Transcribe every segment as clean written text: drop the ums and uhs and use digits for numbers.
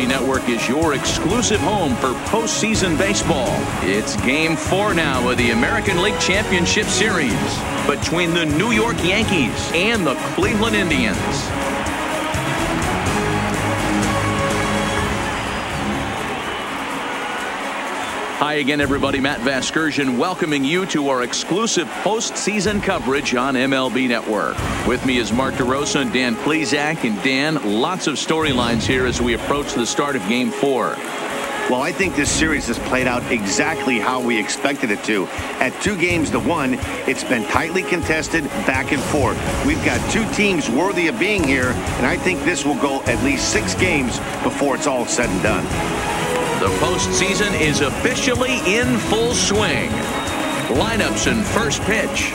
MLB Network is your exclusive home for postseason baseball. It's Game 4 now of the American League Championship Series between the New York Yankees and the Cleveland Indians. Hi again, everybody. Matt Vasgersian welcoming you to our exclusive postseason coverage on MLB Network. With me is Mark DeRosa and Dan Plesac. And Dan, lots of storylines here as we approach the start of Game 4. Well, I think this series has played out exactly how we expected it to. At 2-1, it's been tightly contested, back and forth. We've got two teams worthy of being here, and I think this will go at least 6 games before it's all said and done. The postseason is officially in full swing. Lineups and first pitch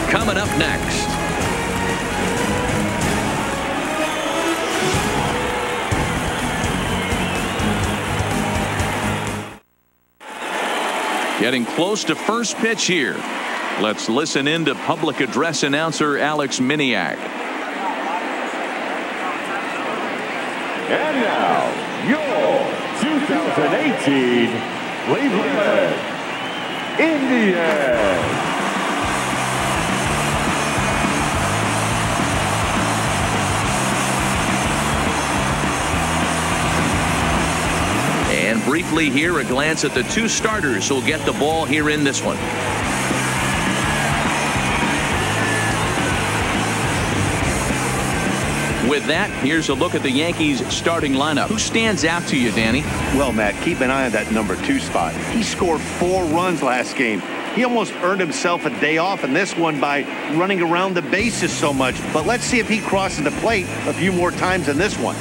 coming up next. Getting close to first pitch here. Let's listen in to public address announcer Alex Miniak. And now, your 2018 Cleveland Indians. And briefly here, a glance at the 2 starters who'll get the ball here in this one. With that, here's a look at the Yankees starting lineup. Who stands out to you, Danny? Well, Matt, keep an eye on that number 2 spot. He scored 4 runs last game. He almost earned himself a day off in this one by running around the bases so much. But let's see if he crosses the plate a few more times in this one.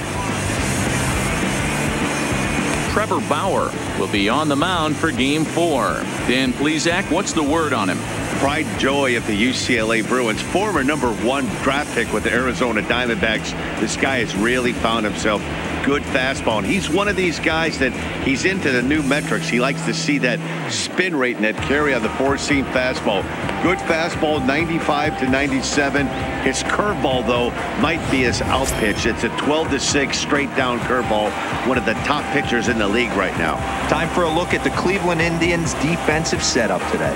Trevor Bauer will be on the mound for Game 4. Dan Plesac, what's the word on him? Pride and joy of the UCLA Bruins, former #1 draft pick with the Arizona Diamondbacks. This guy has really found himself good fastball, and he's one of these guys that he's into the new metrics. He likes to see that spin rate and that carry on the 4-seam fastball. Good fastball, 95 to 97. His curveball, though, might be his out pitch. It's a 12-6 straight down curveball, one of the top pitchers in the league right now. Time for a look at the Cleveland Indians defensive setup today.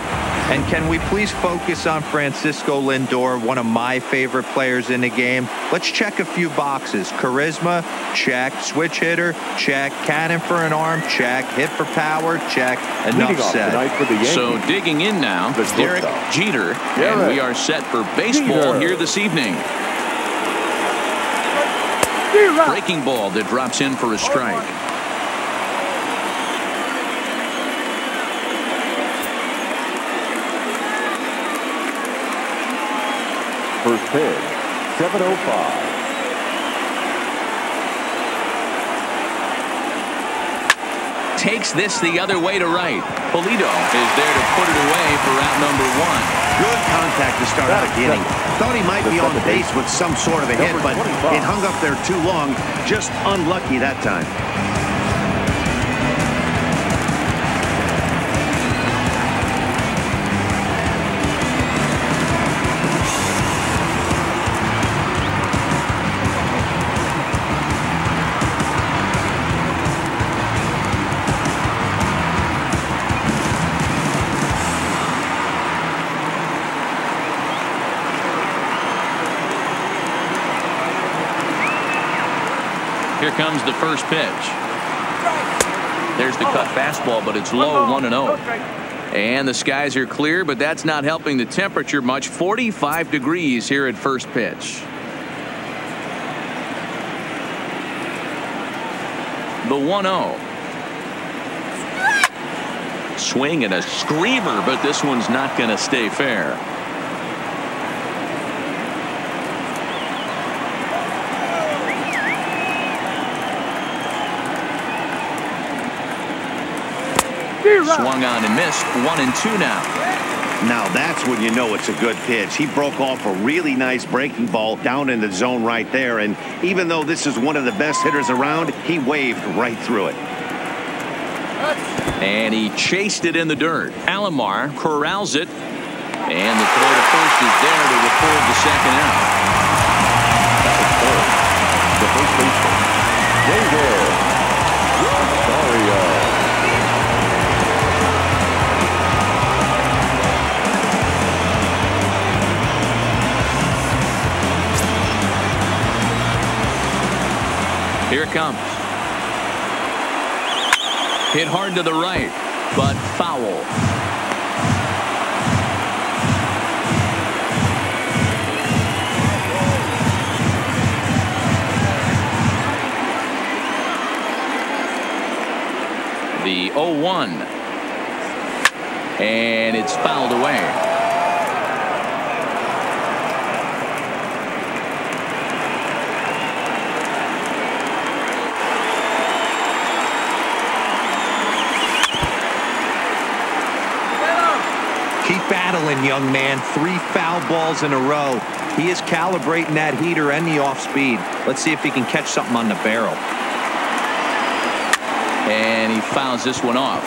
And can we please focus on Francisco Lindor, one of my favorite players in the game? Let's check a few boxes. Charisma, check. Switch hitter, check. Cannon for an arm, check. Hit for power, check. Enough said. So digging in now, Derek Jeter. And we are set for baseball here this evening. Breaking ball that drops in for a strike. First pitch, 7:05. Takes this the other way to right. Polito is there to put it away for out number 1. Good contact to start out the inning. Thought he might be on base with some sort of a hit, but it hung up there too long. Just unlucky that time. Here comes the first pitch. There's the cut fastball, but it's low, 1-0. And the skies are clear, but that's not helping the temperature much. 45 degrees here at first pitch. The 1-0. Swing and a screamer, but this one's not going to stay fair. Swung on and missed. 1-2 now. Now that's when you know it's a good pitch. He broke off a really nice breaking ball down in the zone right there. And even though this is one of the best hitters around, he waved right through it. And he chased it in the dirt. Alomar corrals it. And the throw to first is there to record the second out. The first baseman, David it comes. Hit hard to the right, but foul. The 0-1. And it's fouled away. Keep battling, young man. 3 foul balls in a row. He is calibrating that heater and the off speed. Let's see if he can catch something on the barrel. And he fouls this one off.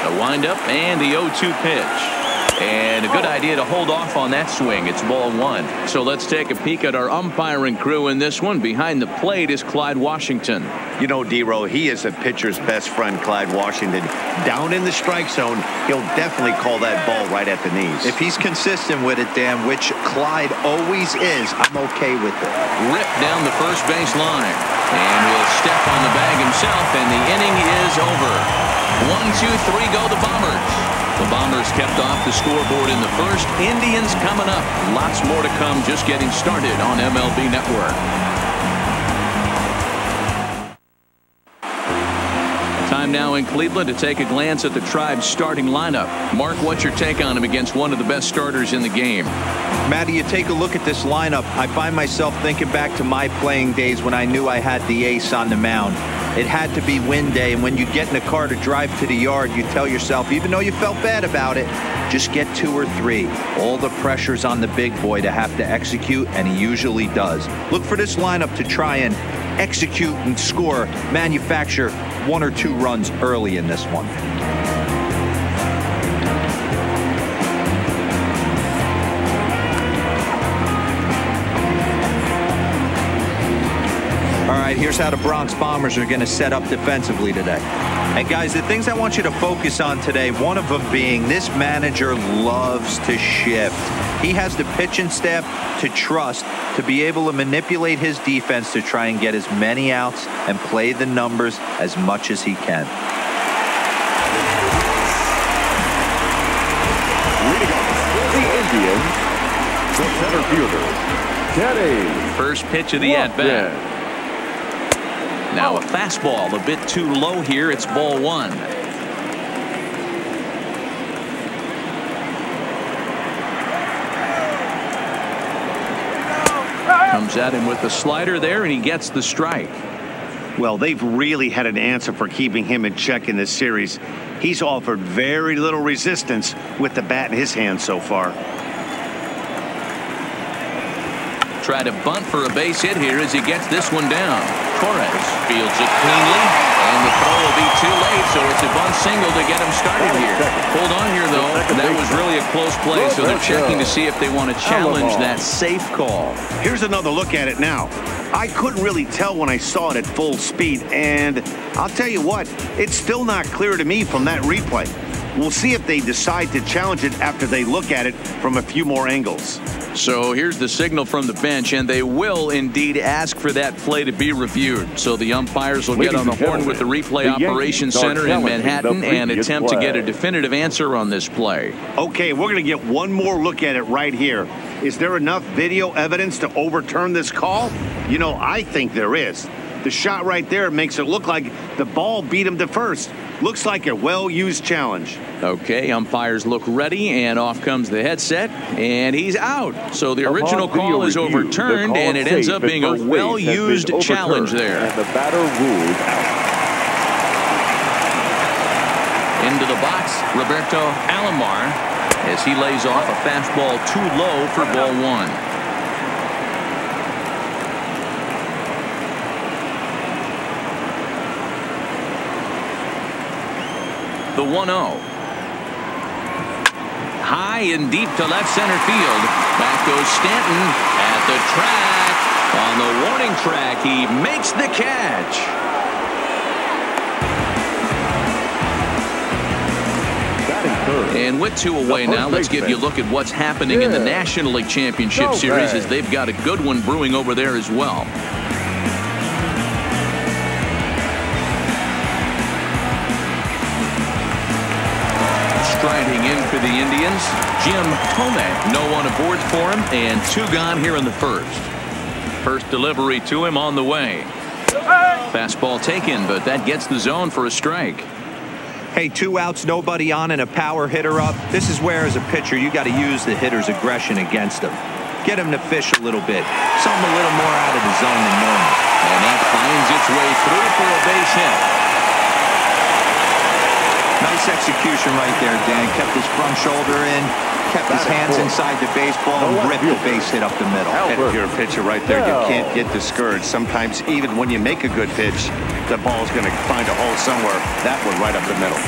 The windup and the 0-2 pitch. And a good idea to hold off on that swing. It's ball 1. So let's take a peek at our umpiring crew in this one. Behind the plate is Clyde Washington. You know, D-Row, he is a pitcher's best friend, Clyde Washington. Down in the strike zone, he'll definitely call that ball right at the knees. If he's consistent with it, Dan, which Clyde always is, I'm okay with it. Ripped down the first base line. And will step on the bag himself, and the inning is over. 1, 2, 3 go the Bombers. The Bombers kept off the scoreboard in the first. Indians coming up. Lots more to come, just getting started on MLB Network. Time now in Cleveland to take a glance at the Tribe's starting lineup. Mark, what's your take on him against one of the best starters in the game? Matty, you take a look at this lineup. I find myself thinking back to my playing days when I knew I had the ace on the mound. It had to be win day, and when you get in a car to drive to the yard, you tell yourself, even though you felt bad about it, just get 2 or 3. All the pressure's on the big boy to have to execute, and he usually does. Look for this lineup to try and execute and score, manufacture 1 or 2 runs early in this one. All right, here's how the Bronx Bombers are going to set up defensively today. And guys, the things I want you to focus on today, one of them being this manager loves to shift. He has the pitching staff to trust to be able to manipulate his defense to try and get as many outs and play the numbers as much as he can. Leading off for the Indians, the center fielder, Kenny. First pitch of the at-bat. Now a fastball a bit too low here. It's ball 1. Comes at him with the slider there, and he gets the strike. Well, they've really had an answer for keeping him in check in this series. He's offered very little resistance with the bat in his hand so far. Try to bunt for a base hit here as he gets this one down. Torres fields it cleanly, and the throw will be too late, so it's a bunt single to get him started here. Hold on here, though. That was really a close play, so they're checking to see if they want to challenge that safe call. Here's another look at it now. I couldn't really tell when I saw it at full speed, and I'll tell you what, it's still not clear to me from that replay. We'll see if they decide to challenge it after they look at it from a few more angles. So here's the signal from the bench, and they will indeed ask for that play to be reviewed. So the umpires will get on the horn with the replay operations center in Manhattan and attempt to get a definitive answer on this play. Okay, we're going to get one more look at it right here. Is there enough video evidence to overturn this call? You know, I think there is. The shot right there makes it look like the ball beat him to first. Looks like a well-used challenge. Okay, umpires look ready, and off comes the headset, and he's out. So the original call is overturned, and it ends up being a well-used challenge there. And the batter ruled out. Into the box, Roberto Alomar, as he lays off a fastball too low for ball 1. The 1-0. High and deep to left center field. Back goes Stanton at the track. On the warning track, he makes the catch. And with 2 away now, let's give you a look at what's happening in the National League Championship Series, as they've got a good one brewing over there as well. Striding in for the Indians, Jim Thome. No one aboard for him, and 2 gone here in the first. First delivery to him on the way. Fastball taken, but that gets the zone for a strike. Hey, 2 outs, nobody on, and a power hitter up. This is where, as a pitcher, you got to use the hitter's aggression against him. Get him to fish a little bit. Something a little more out of the zone than normal. And that finds its way through for a base hit. Nice execution right there, Dan. Kept his front shoulder in, kept his hands inside the baseball, and ripped the base hit up the middle. And if you're a pitcher right there, you can't get discouraged. Sometimes, even when you make a good pitch, the ball's going to find a hole somewhere. That one right up the middle.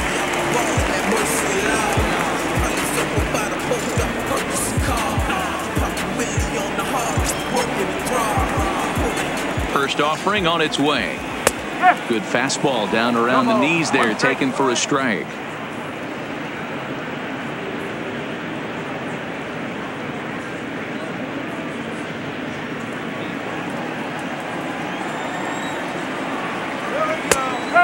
First offering on its way. Good fastball down around the knees there, taken for a strike.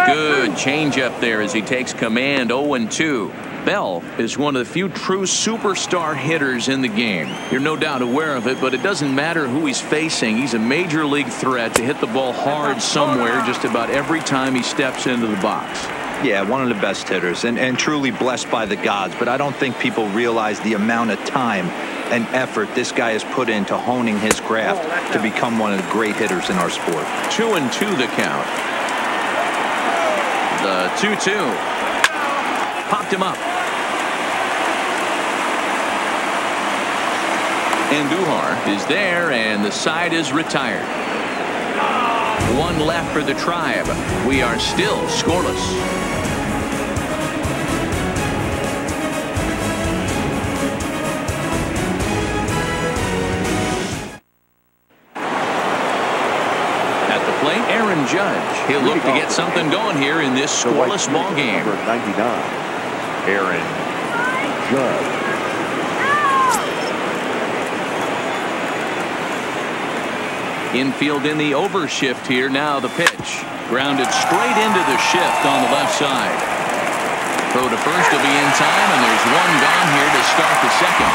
Good changeup there as he takes command. 0-2. Bell is one of the few true superstar hitters in the game. You're no doubt aware of it, but it doesn't matter who he's facing. He's a major league threat to hit the ball hard somewhere just about every time he steps into the box. Yeah, one of the best hitters, and truly blessed by the gods. But I don't think people realize the amount of time and effort this guy has put into honing his craft to become one of the great hitters in our sport. 2-2 the count. The 2-2. Popped him up. Andujar is there, and the side is retired. 1 left for the Tribe. We are still scoreless. At the plate, Aaron Judge. He'll look to get something going here in this scoreless ball game. Number 99, Aaron Judge. Infield in the overshift here. Now the pitch. Grounded straight into the shift on the left side. Throw to first will be in time, and there's 1 gone here to start the second.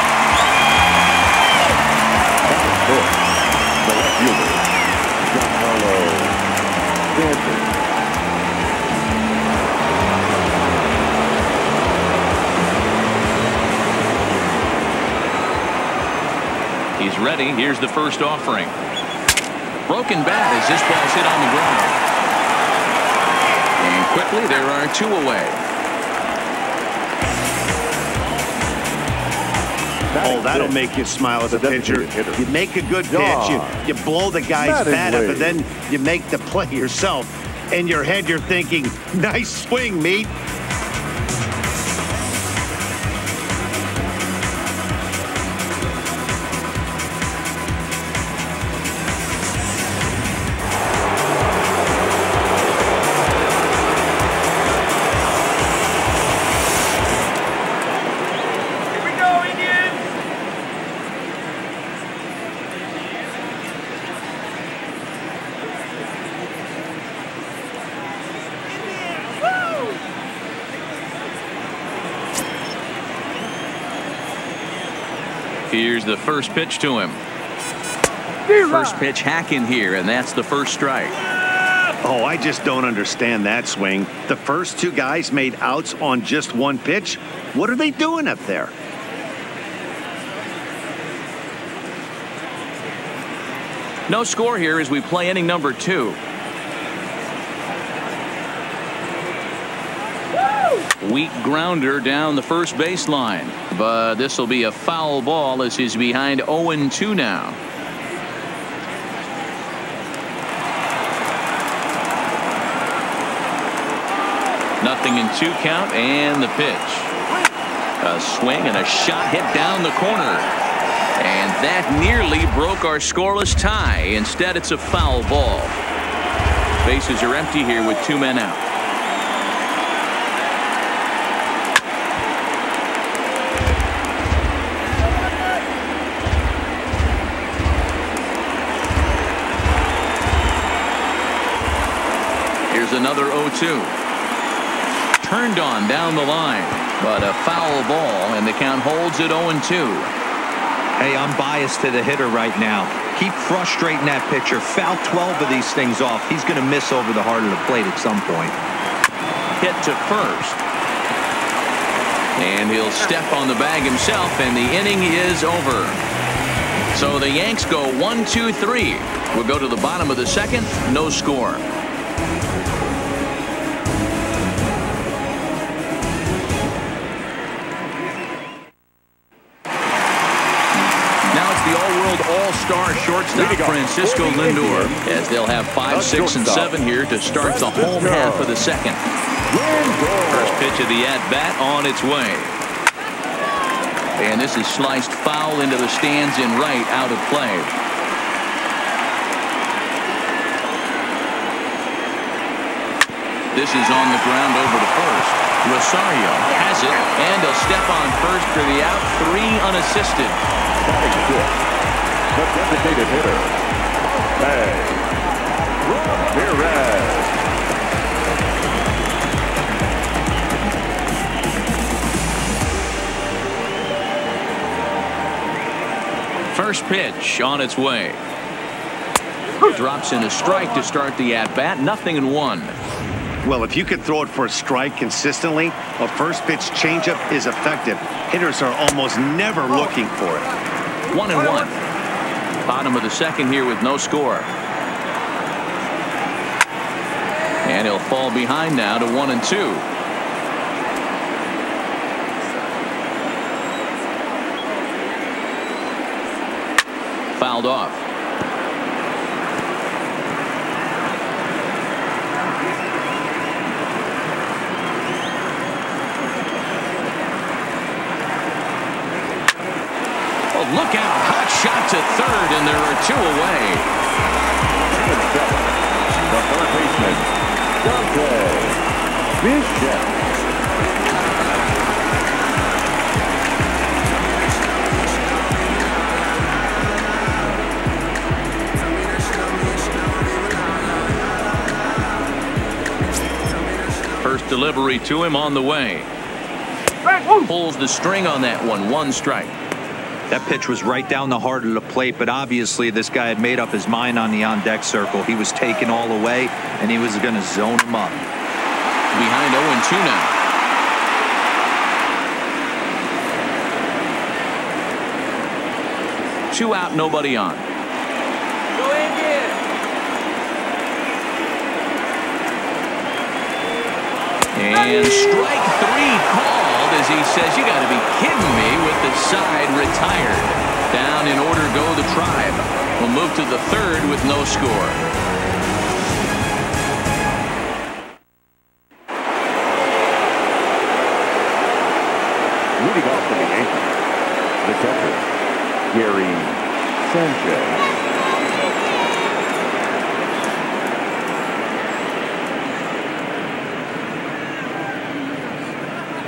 The left fielder, Giancarlo Stanton. He's ready. Here's the first offering. Broken bat as this ball's hit on the ground. And quickly there are 2 away. Oh, that'll make you smile as a pitcher. You make a good pitch, you blow the guy's bat up, and then you make the play yourself. In your head, you're thinking, nice swing, meat. Here's the first pitch to him. First pitch hacking here, and that's the first strike. Oh, I just don't understand that swing. The first 2 guys made outs on just 1 pitch. What are they doing up there? No score here as we play inning number 2. Weak grounder down the first baseline, but this will be a foul ball as he's behind 0-2 now. Nothing in 2 count, and the pitch. A swing and a shot hit down the corner. And that nearly broke our scoreless tie. Instead, it's a foul ball. Bases are empty here with 2 men out. Here's another 0-2. Turned on down the line, but a foul ball, and the count holds at 0-2. Hey, I'm biased to the hitter right now. Keep frustrating that pitcher. Foul 12 of these things off. He's going to miss over the heart of the plate at some point. Hit to first. And he'll step on the bag himself, and the inning is over. So the Yanks go 1-2-3. We'll go to the bottom of the second. No score. All-star shortstop Francisco Lindor, as they'll have 5, 6, and 7 here to start the home half of the second. First pitch of the at-bat on its way. And this is sliced foul into the stands in right, out of play. This is on the ground over to first. Rosario has it, and he'll step on first for the out. 3 unassisted. The designated hitter, Ramirez. First pitch on its way. Drops in a strike to start the at-bat. 0-1. Well, if you could throw it for a strike consistently, a first pitch changeup is effective. Hitters are almost never looking for it. 1-1. Bottom of the second here with no score. And he'll fall behind now to 1-2. Fouled off. Look out. Hot shot to third, and there are 2 away. The third baseman, Bishop. First delivery to him on the way. Pulls the string on that one. 1 strike. That pitch was right down the heart of the plate, but obviously this guy had made up his mind on the on-deck circle. He was taken all away, and he was going to zone him up. Behind 0-2 now. Two out, nobody on. And strike 3 called as he says, you got to be kidding me, with the side retired. Down in order go the Tribe. We'll move to the third with no score. Leading off for the Yankees, the catcher, Gary Sanchez.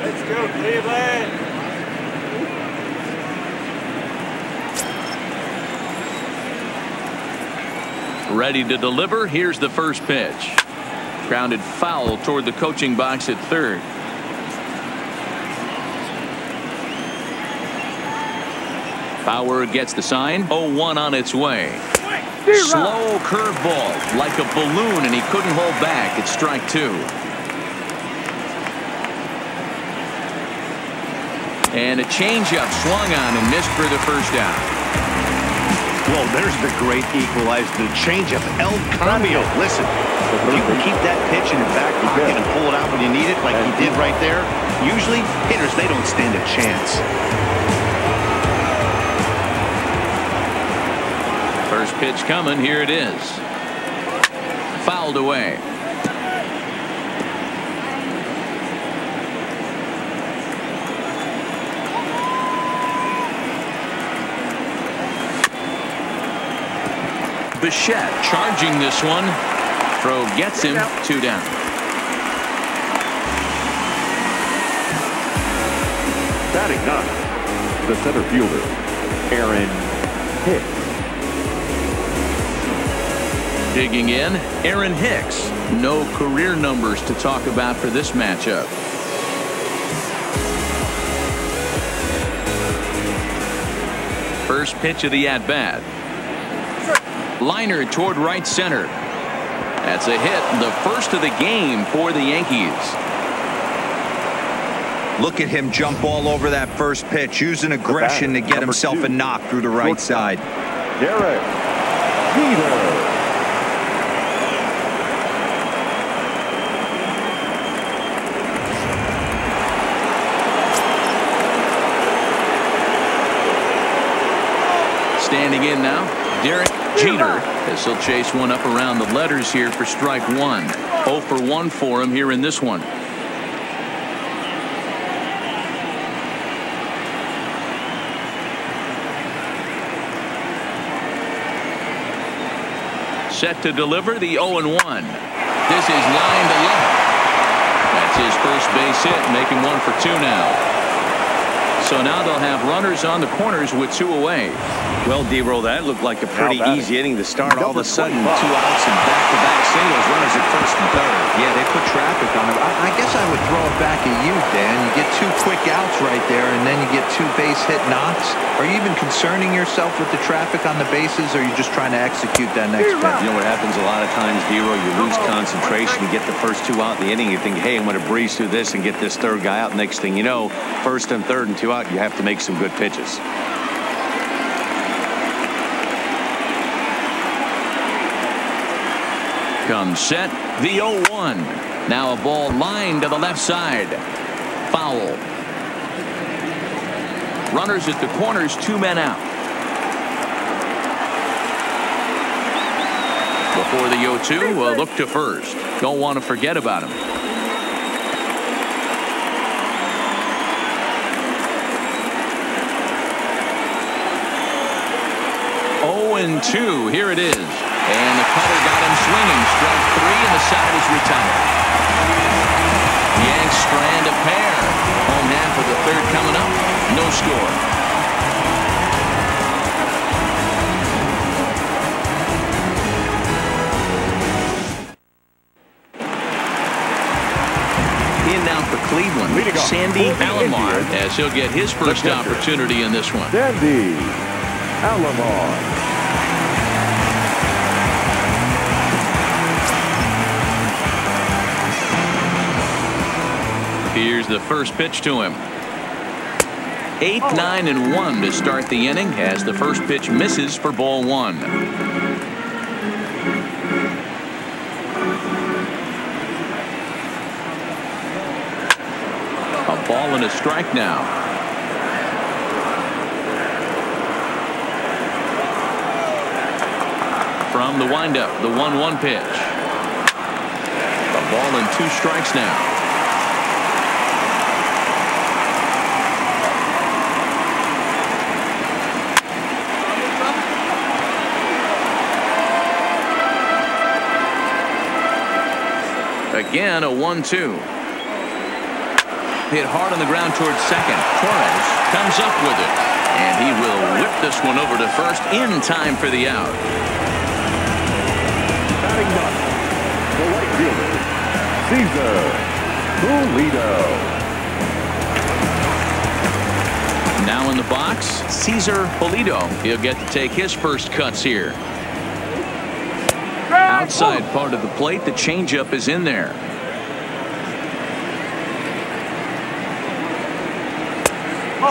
Let's go, Cleveland! Ready to deliver. Here's the first pitch. Grounded foul toward the coaching box at third. Bauer gets the sign. 0-1 on its way. Slow curveball like a balloon, and he couldn't hold back. It's strike 2. And a changeup swung on and missed for the first out. Well, there's the great equalizer, the changeup, El Cambio. Listen, if you can keep that pitch in your back pocket and pull it out when you need it, like he did right there, usually hitters, they don't stand a chance. First pitch coming. Here it is. Fouled away. Bichette charging this one. Throw gets him. 2 down. Batting 9, the center fielder, Aaron Hicks. Digging in, Aaron Hicks. No career numbers to talk about for this matchup. First pitch of the at-bat. Liner toward right center. That's a hit, the first of the game for the Yankees. Look at him jump all over that first pitch, using aggression to get himself a knock through the right side. Derek Jeter. Standing in now, Derek Jeter, as he'll chase one up around the letters here for strike one. 0 for 1 for him here in this one. Set to deliver the 0-1. This is line to left. That's his first base hit, making 1 for 2 now. So now they'll have runners on the corners with 2 away. Well, D-Roll, that looked like a pretty easy inning to start. All of a sudden, 2 outs and back-to-back singles. Runners at first and third. Yeah, they put traffic on him. I guess I would throw it back at you, Dan. You get 2 quick outs right there, and then you get 2 base hit knocks. Are you even concerning yourself with the traffic on the bases, or are you just trying to execute that next pitch? You know what happens a lot of times, D-Roll? You lose concentration. You get the first 2 out in the inning. You think, hey, I'm going to breeze through this and get this third guy out. Next thing you know, first and third and 2 out, you have to make some good pitches. Comes set, the 0-1. Now a ball lined to the left side. Foul. Runners at the corners, 2 men out. Before the 0-2, look to first. Don't want to forget about him. 0-2. Here it is. And the cutter got him swinging. Strike 3, and the side is retired. Yanks strand a pair. Home half of the third coming up. No score. In now for Cleveland, Sandy Alomar, as he'll get his first opportunity in this one. Sandy Alomar. Here's the first pitch to him. 8, 9, and 1 to start the inning as the first pitch misses for ball 1. A ball and a strike now. From the windup, the 1-1 pitch. A ball and 2 strikes now. Again, a 1-2. Hit hard on the ground towards second. Torres comes up with it. And he will whip this one over to first in time for the out. Batting ninth, the right fielder, Cesar Pulido. Now in the box, Cesar Pulido. He'll get to take his first cuts here. Outside part of the plate, the changeup is in there.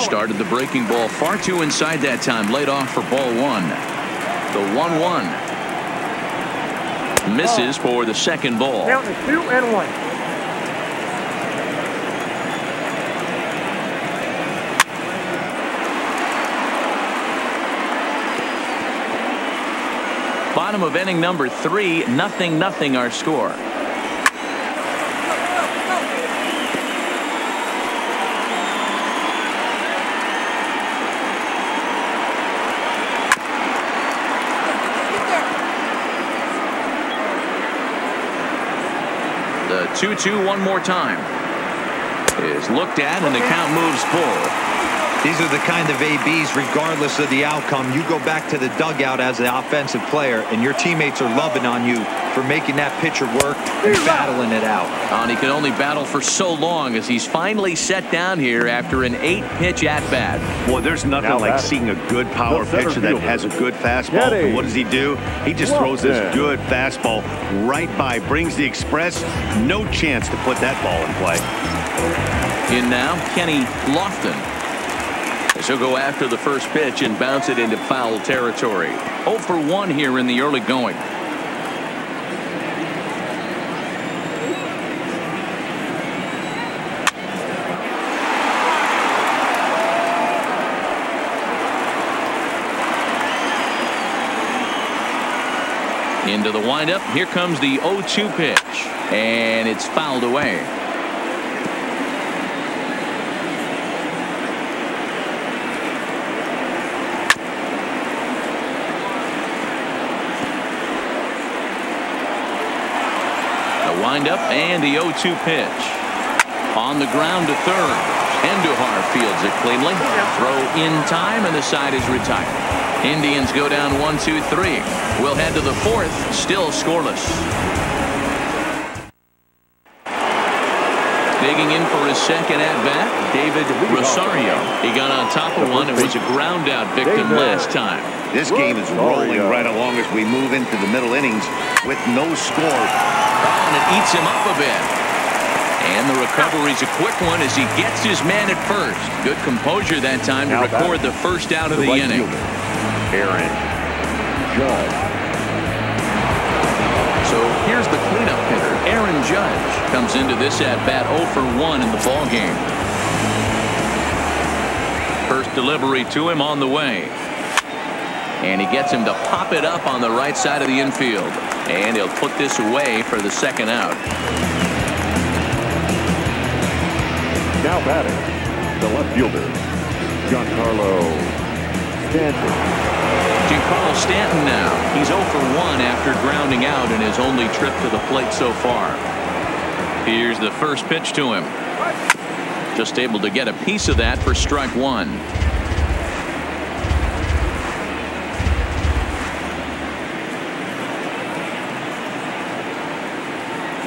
Started the breaking ball far too inside that time. Laid off for ball 1. The 1-1. Misses for the second ball. Count is 2-1. Bottom of inning number 3, 0-0 our score. The 2-2 one more time is looked at, and the count moves full. These are the kind of ABs, regardless of the outcome, you go back to the dugout as the offensive player, and your teammates are loving on you for making that pitcher work and battling it out. And he can only battle for so long as he's finally set down here after an 8-pitch at-bat. Boy, there's nothing like seeing a good power pitcher that has a good fastball. And what does he do? He just throws this good fastball right by, brings the express. No chance to put that ball in play. In now, Kenny Lofton. As he'll go after the first pitch and bounce it into foul territory. 0 for 1 here in the early going. Into the windup. Here comes the 0-2 pitch. And it's fouled away. Windup and the 0-2 pitch. On the ground to third. Endujar fields it cleanly. Throw in time and the side is retired. Indians go down 1-2-3. We'll head to the fourth. Still scoreless. Digging in for his second at-bat, David Rosario. He got on top of one and was a ground-out victim last time. This game is rolling right along as we move into the middle innings with no score. And it eats him up a bit. And the recovery's a quick one as he gets his man at first. Good composure that time to record the first out of the inning. Aaron Judge. So here's the cleanup hitter, Aaron Judge, comes into this at-bat 0 for 1 in the ballgame. First delivery to him on the way. And he gets him to pop it up on the right side of the infield. And he'll put this away for the second out. Now batting, the left fielder, Giancarlo Stanton. Giancarlo Stanton now. He's 0 for 1 after grounding out in his only trip to the plate so far. Here's the first pitch to him. Just able to get a piece of that for strike one.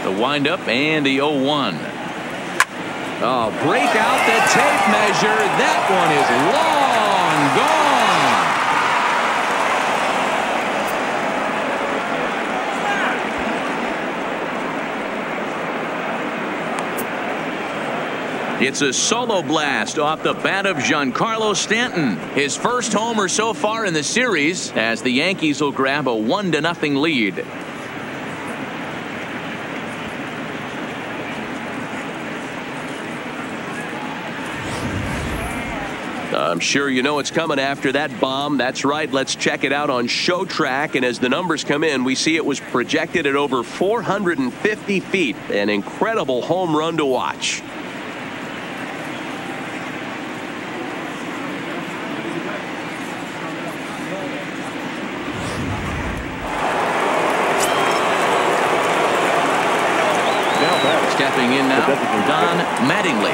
The windup and the 0-1. Oh, break out the tape measure. That one is long gone. It's a solo blast off the bat of Giancarlo Stanton. His first homer so far in the series as the Yankees will grab a 1-0 lead. I'm sure you know it's coming after that bomb. That's right. Let's check it out on Show Track. And as the numbers come in, we see it was projected at over 450 feet. An incredible home run to watch. Stepping in now, Don Mattingly.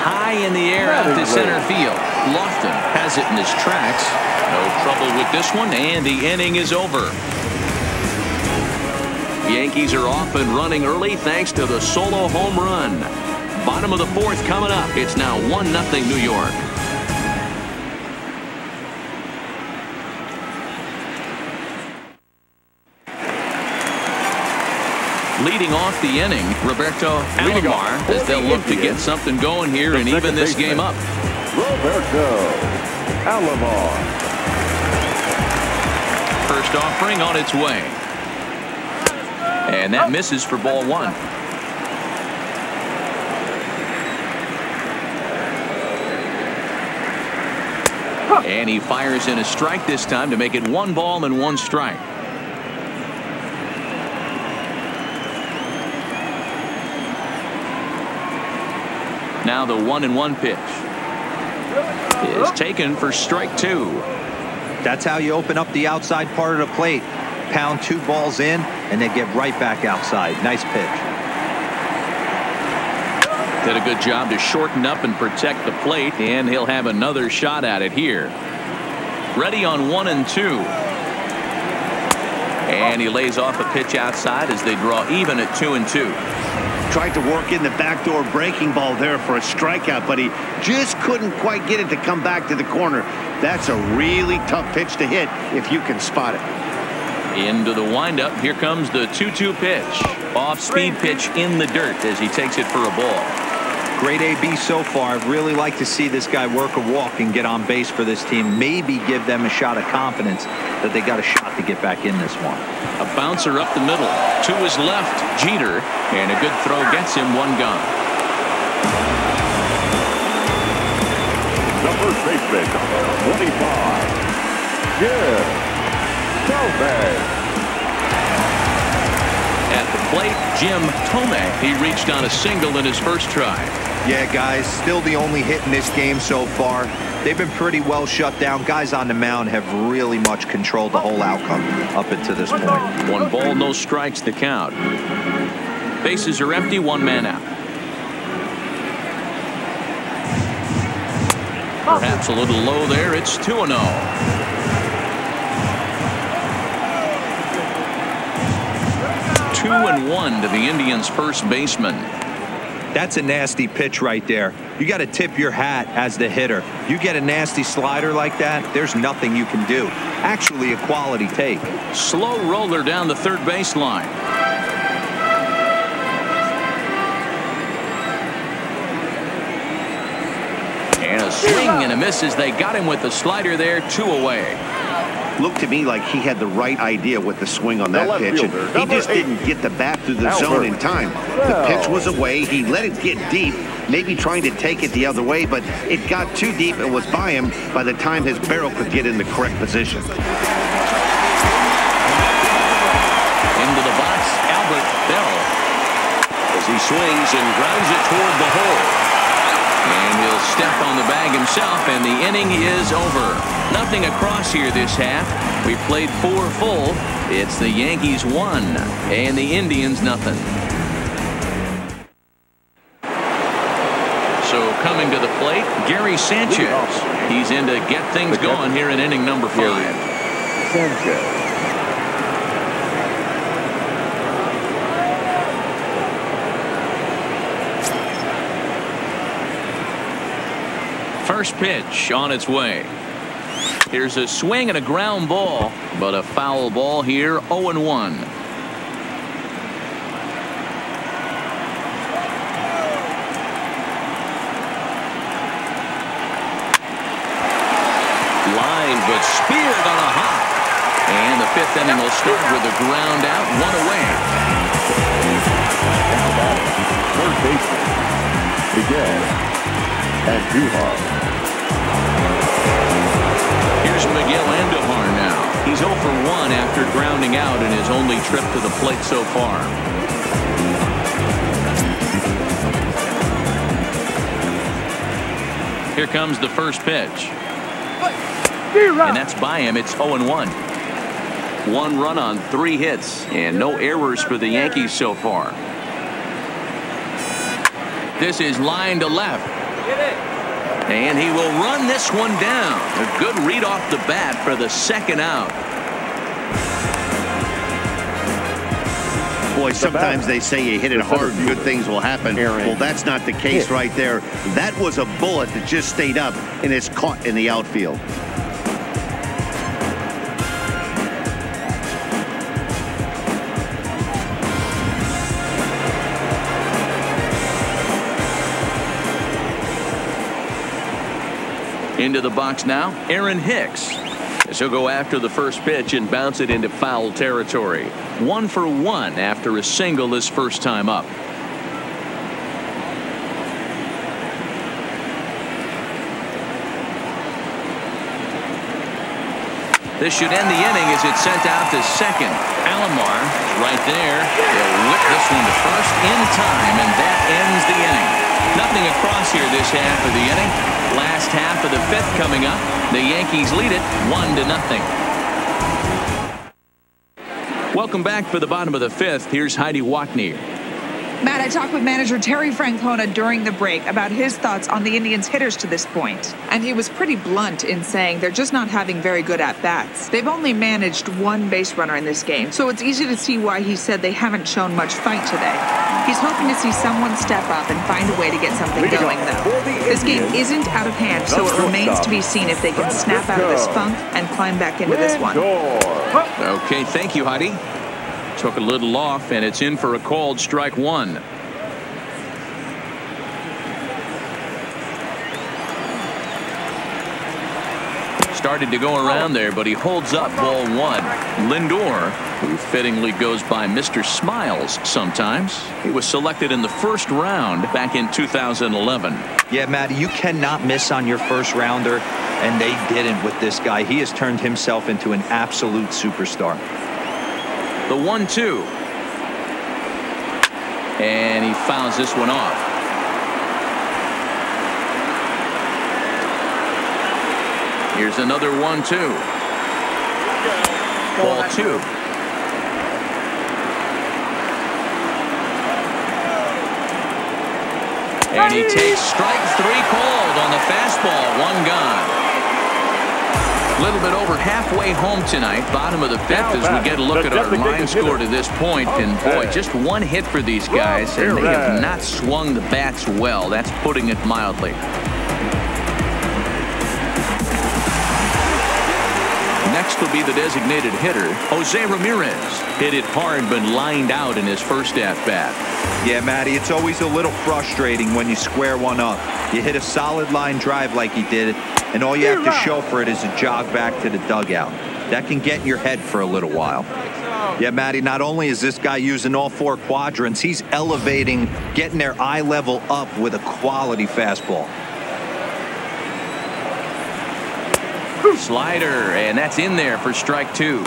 High in the air out to center field. Lofton has it in his tracks. No trouble with this one, and the inning is over. The Yankees are off and running early thanks to the solo home run. Bottom of the fourth coming up. It's now 1-0 New York. Leading off the inning, Roberto Alomar, as they'll look to get something going here and even this game up. Roberto Alomar. First offering on its way. And that misses for ball one. And he fires in a strike this time to make it 1 ball and 1 strike. Now the 1-1 pitch is taken for strike 2. That's how you open up the outside part of the plate. Pound 2 balls in and then get right back outside. Nice pitch. Did a good job to shorten up and protect the plate, and he'll have another shot at it here. Ready on 1-2. And he lays off a pitch outside as they draw even at 2-2. Tried to work in the backdoor breaking ball there for a strikeout, but he just couldn't quite get it to come back to the corner. That's a really tough pitch to hit if you can spot it. Into the windup. Here comes the 2-2 pitch. Off-speed pitch in the dirt as he takes it for a ball. Great AB so far. I'd really like to see this guy work a walk and get on base for this team. Maybe give them a shot of confidence that they got a shot to get back in this one. A bouncer up the middle. To his left, Jeter. And a good throw gets him one gone. The first baseman, 25. Jim Thome. At the plate, Jim Thome. He reached on a single in his first try. Yeah, guys, still the only hit in this game so far. They've been pretty well shut down. Guys on the mound have really much controlled the whole outcome up until this point. 1 ball, no strikes to count. Bases are empty, 1 man out. Perhaps a little low there. It's 2-0. 2-1 to the Indians' first baseman. That's a nasty pitch right there. You got to tip your hat as the hitter. You get a nasty slider like that, there's nothing you can do. Actually, a quality take. Slow roller down the third baseline. And a swing and a miss as they got him with the slider there. 2 away. Looked to me like he had the right idea with the swing on that pitch, and he just didn't get the bat through the zone in time. The pitch was away. He let it get deep, maybe trying to take it the other way, but it got too deep and was by him by the time his barrel could get in the correct position. Into the box, Albert Bell, as he swings and grounds it toward the hole. And he'll step on the bag himself, and the inning is over. Nothing across here this half. We played 4 full. It's the Yankees 1 and the Indians nothing. So coming to the plate, Gary Sanchez. He's in to get things going here in inning number 5. Sanchez. First pitch on its way. Here's a swing and a ground ball, but a foul ball here. 0-1. Line, but speared on a hop. And the 5th inning will start with a ground out, 1 away. Third baseman, Miguel Andujar. Here's Miguel Andujar now. He's 0 for 1 after grounding out in his only trip to the plate so far. Here comes the first pitch. And that's by him. It's 0-1. 1 run on 3 hits and no errors for the Yankees so far. This is line to left. And he will run this one down. A good read off the bat for the 2nd out. Boy, sometimes they say you hit it hard, good things will happen. Well, that's not the case right there. That was a bullet that just stayed up and is caught in the outfield. Into the box now, Aaron Hicks. As he'll go after the first pitch and bounce it into foul territory. 1 for 1 after a single his first time up. This should end the inning as it's sent out to second. Alomar right there. They'll whip this one to first in time, and that ends the inning. Nothing across here this half of the inning. Last half of the 5th coming up. The Yankees lead it 1-0. Welcome back for the bottom of the 5th. Here's Heidi Watney. Matt, I talked with manager Terry Francona during the break about his thoughts on the Indians' hitters to this point. And he was pretty blunt in saying they're just not having very good at-bats. They've only managed one base runner in this game, so it's easy to see why he said they haven't shown much fight today. He's hoping to see someone step up and find a way to get something going, though. This game isn't out of hand, so it remains to be seen if they can snap out of this funk and climb back into this one. Okay, thank you, Heidi. Took a little off, and it's in for a called strike one. Started to go around there, but he holds up ball one. Lindor, who fittingly goes by Mr. Smiles sometimes. He was selected in the first round back in 2011. Yeah, Matty, you cannot miss on your first rounder, and they didn't with this guy. He has turned himself into an absolute superstar. The 1-2. And he fouls this one off. Here's another 1-2. Ball two. And he takes strike three called on the fastball. One gone. A little bit over halfway home tonight, bottom of the fifth, as we get a look at our line score to this point. And boy, just one hit for these guys, and they have not swung the bats well. That's putting it mildly. Next will be the designated hitter, Jose Ramirez. Hit it hard, but lined out in his first at-bat. Yeah, Matty, it's always a little frustrating when you square one up. You hit a solid line drive like he did, and all you have to show for it is a jog back to the dugout. That can get in your head for a little while. Yeah, Matty, not only is this guy using all four quadrants, he's elevating, getting their eye level up with a quality fastball. Slider, and that's in there for strike two.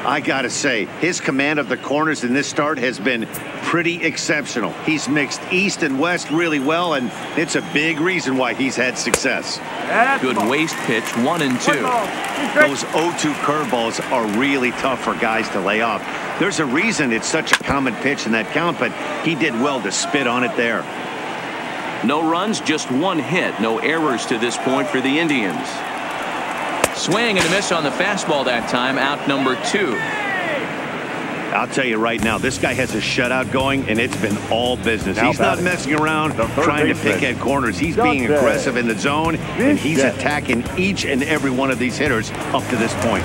I gotta say, his command of the corners in this start has been pretty exceptional. He's mixed east and west really well, and it's a big reason why he's had success. Good waist pitch, 1 and 2. Those 0-2 curveballs are really tough for guys to lay off. There's a reason it's such a common pitch in that count, but he did well to spit on it there. No runs, just one hit. No errors to this point for the Indians. Swing and a miss on the fastball that time. Out number 2. I'll tell you right now, this guy has a shutout going, and it's been all business. He's not messing around trying to pick at corners. He's being aggressive in the zone, and he's attacking each and every one of these hitters up to this point.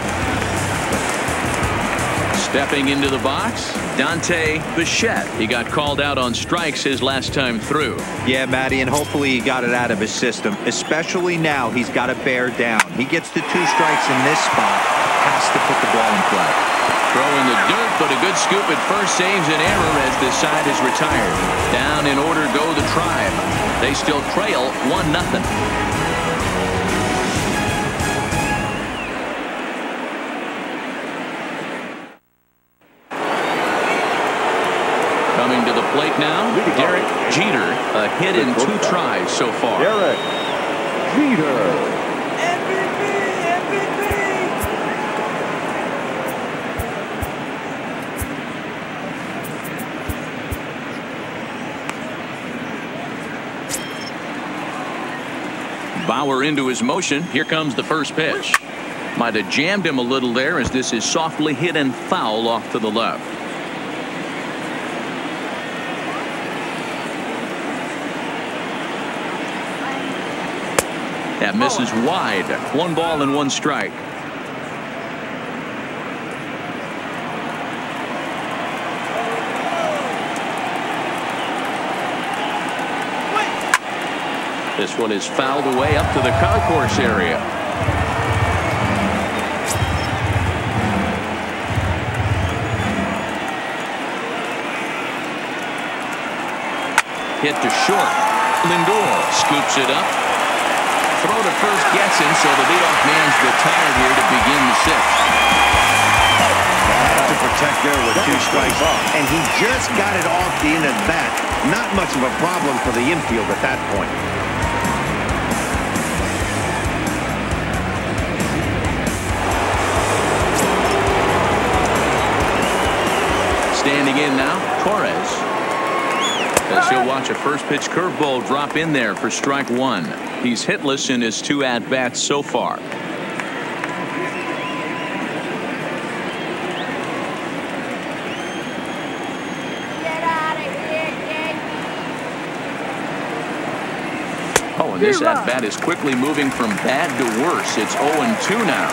Stepping into the box, Dante Bichette. He got called out on strikes his last time through. Yeah, Matty, and hopefully he got it out of his system. Especially now, he's got to bear down. He gets to 2 strikes in this spot, has to put the ball in play. Throwing the dirt, but a good scoop at first saves an error as this side is retired. Down in order go the Tribe. They still trail 1-0. Coming to the plate now, Derek Jeter, a hit in 2 tries so far. Derek Jeter. Bauer into his motion. Here comes the first pitch. Might have jammed him a little there as this is softly hit and foul off to the left. That misses wide. 1 ball and 1 strike. This one is fouled away up to the concourse area. Hit to short. Lindor scoops it up. Throw to first gets him, so the leadoff man's retired here to begin the 6th. To protect there with 2 strikes, and he just got it off the end of that. Not much of a problem for the infield at that point. Standing in now, Torres. as he'll watch a first pitch curveball drop in there for strike one. He's hitless in his 2 at-bats so far. Oh, and this at-bat is quickly moving from bad to worse. It's 0-2 now.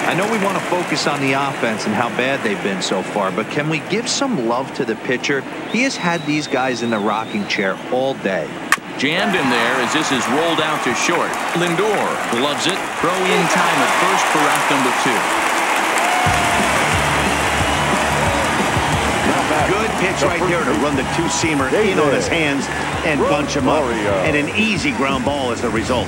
I know we want to focus on the offense and how bad they've been so far, but can we give some love to the pitcher? He has had these guys in the rocking chair all day. Jammed in there as this is rolled out to short. Lindor gloves it. Throw in time at first for out number 2. Good pitch right there to run the two-seamer in on his hands and bunch him up. And an easy ground ball as a result.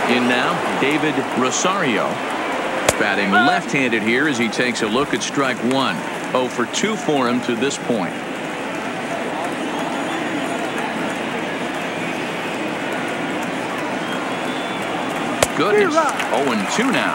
In now, David Rosario. Batting left-handed here as he takes a look at strike one. 0 for 2 for him to this point. Goodness, 0-2 now.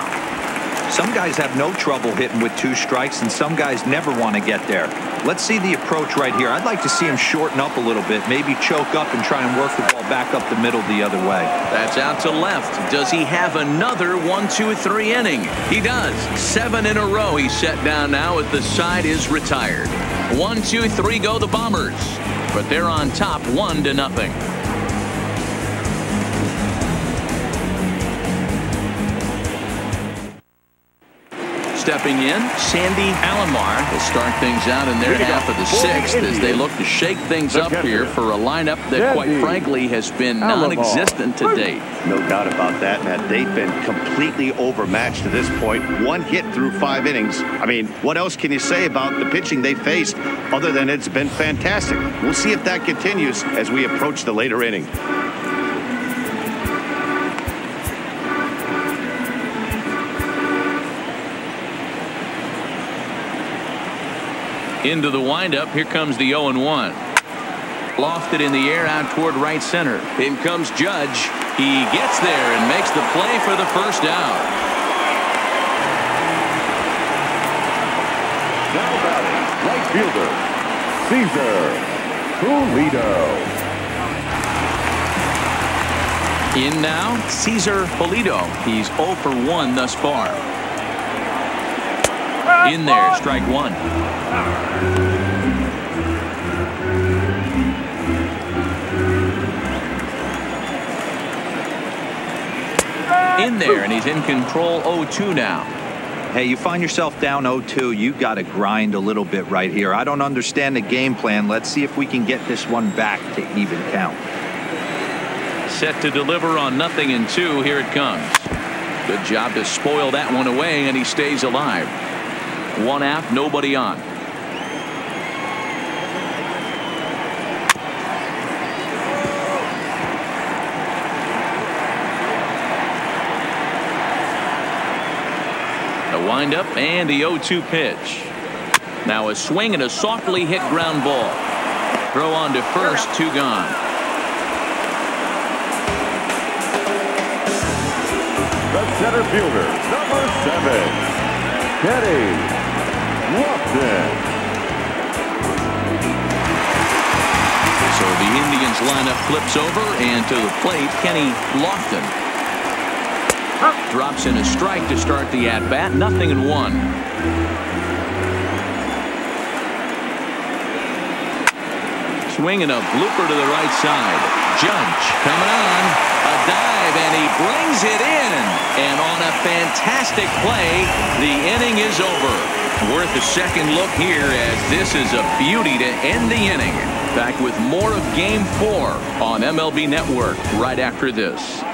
Some guys have no trouble hitting with 2 strikes, and some guys never want to get there. Let's see the approach right here. I'd like to see him shorten up a little bit, maybe choke up and try and work the ball back up the middle the other way. That's out to left. Does he have another 1-2-3 inning? He does. 7 in a row he's set down now as the side is retired. 1-2-3 go the Bombers, but they're on top 1-0. Stepping in, Sandy Alomar will start things out in their half of the 6th as they look to shake things up here for a lineup that, quite frankly, has been non-existent to date. No doubt about that, Matt. They've been completely overmatched to this point. 1 hit through 5 innings. I mean, what else can you say about the pitching they faced other than it's been fantastic? We'll see if that continues as we approach the later inning. Into the windup. Here comes the 0-1. Lofted in the air out toward right center. In comes Judge. He gets there and makes the play for the first out. Now batting, right fielder, Cesar Pulido. In now, Cesar Pulido. He's 0 for 1 thus far. In there, strike one. In there, and he's in control. 0-2 now. Hey, you find yourself down 0-2, you got to grind a little bit right here. I don't understand the game plan. Let's see if we can get this one back to even count. Set to deliver on 0-2. Here it comes. Good job to spoil that one away, and he stays alive. 1 out, nobody on. The windup and the 0-2 pitch. Now a swing and a softly hit ground ball. Throw on to first, 2 gone. The center fielder, number 7, Kenny Lofton. So the Indians lineup flips over, and to the plate, Kenny Lofton. Drops in a strike to start the at-bat. 0-1. Swing and a blooper to the right side. Judge coming on. A dive, and he brings it in. And on a fantastic play, the inning is over. Worth a second look here, as this is a beauty to end the inning. Back with more of Game 4 on MLB Network right after this.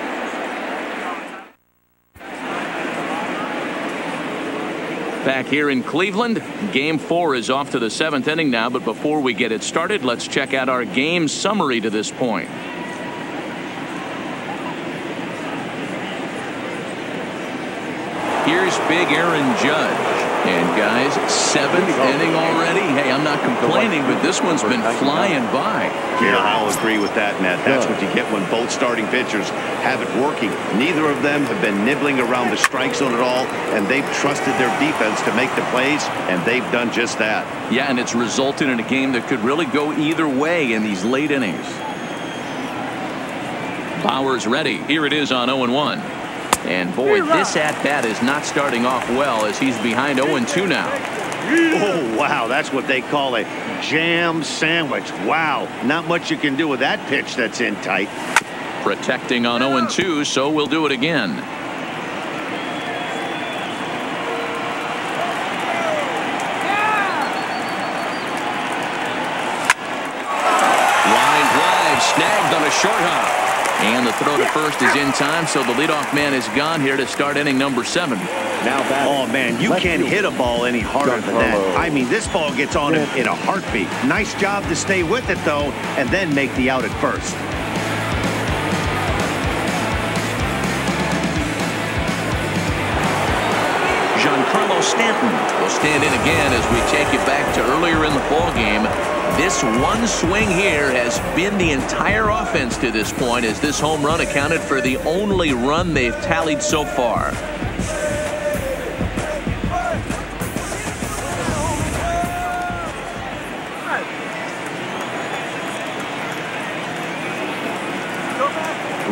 Back here in Cleveland, Game 4 is off to the 7th inning now, but before we get it started, let's check out our game summary to this point. Here's big Aaron Judge. And guys, 7th inning already. Hey, I'm not complaining, but this one's been flying by. Yeah, I'll agree with that, Matt. That's what you get when both starting pitchers have it working. Neither of them have been nibbling around the strike zone at all, and they've trusted their defense to make the plays, and they've done just that. Yeah, and it's resulted in a game that could really go either way in these late innings. Bauer's ready. Here it is on 0-1. And boy, this at-bat is not starting off well as he's behind 0-2 now. Oh, wow, that's what they call a jam sandwich. Wow, not much you can do with that pitch that's in tight. Protecting on 0-2, so we'll do it again. Line drive, snagged on a short hop. And the throw to first is in time, so the leadoff man is gone here to start inning number 7. Oh, man, you can't hit a ball any harder than that. I mean, this ball gets on him in a heartbeat. Nice job to stay with it, though, and then make the out at first. Giancarlo Stanton will stand in again as we take you back to earlier in the ballgame. This one swing here has been the entire offense to this point, as this home run accounted for the only run they've tallied so far.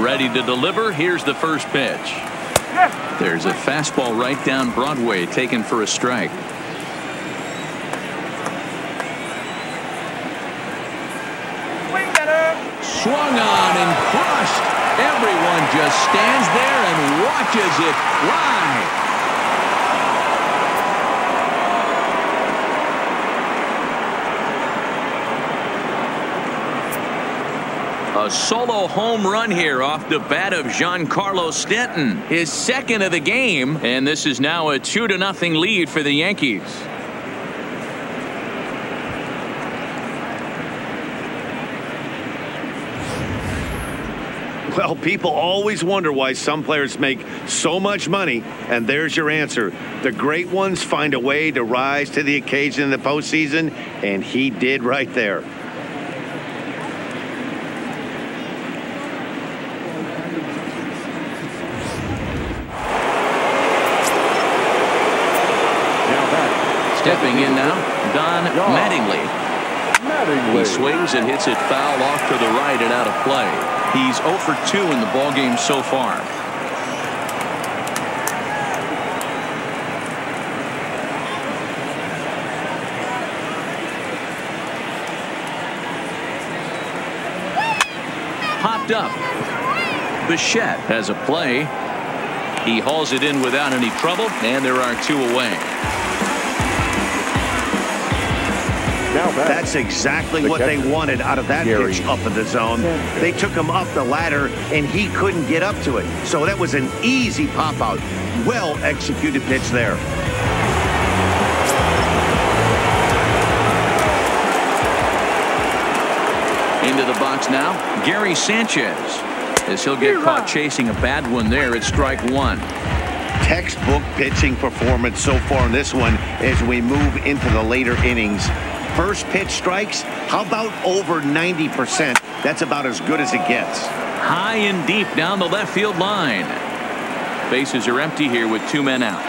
Ready to deliver. Here's the first pitch. There's a fastball right down Broadway, taken for a strike. Swung on and crushed. Everyone just stands there and watches it fly. A solo home run here off the bat of Giancarlo Stanton, his 2nd of the game, and this is now a 2-0 lead for the Yankees. Well, people always wonder why some players make so much money, and there's your answer. The great ones find a way to rise to the occasion in the postseason, and he did right there. Stepping in now, Don Mattingly. He swings and hits it foul off to the right and out of play. He's 0 for 2 in the ballgame so far. Popped up. Bichette has a play. He hauls it in without any trouble, and there are 2 away. That's exactly what they wanted out of that pitch up in the zone. They took him up the ladder, and he couldn't get up to it. So that was an easy pop-out. Well-executed pitch there. Into the box now, Gary Sanchez, as he'll get caught chasing a bad one there at strike 1. Textbook pitching performance so far in this one as we move into the later innings. First pitch strikes, how about over 90%? That's about as good as it gets. High and deep down the left field line. Bases are empty here with 2 men out.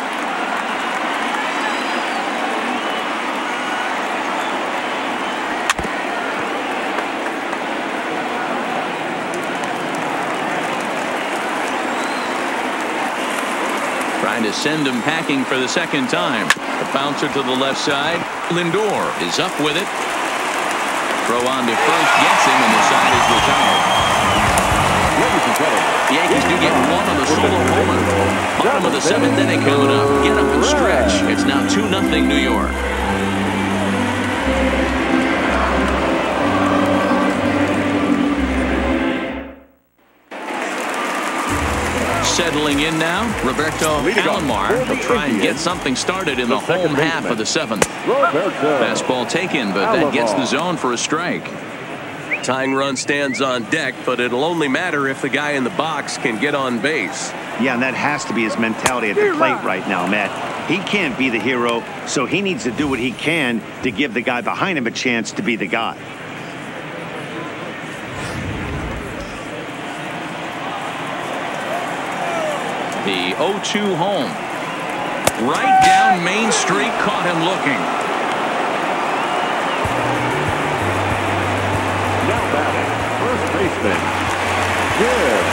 Trying to send him packing for the 2nd time. The bouncer to the left side. Lindor is up with it. Throw on to first, gets him, and the side is retired. The Yankees do get 1 on the solo homer. Bottom of the 7th inning coming up. Get up and stretch. It's now 2-0 New York. Settling in now, Roberto Alomar will try and get something started in the home half of the 7th. Fastball taken, but that gets the zone for a strike. Tying run stands on deck, but it'll only matter if the guy in the box can get on base. Yeah, and that has to be his mentality at the plate right now, Matt. He can't be the hero, so he needs to do what he can to give the guy behind him a chance to be the guy. The 0-2 home. Right down Main Street, caught him looking. Now batting, first baseman, Jim.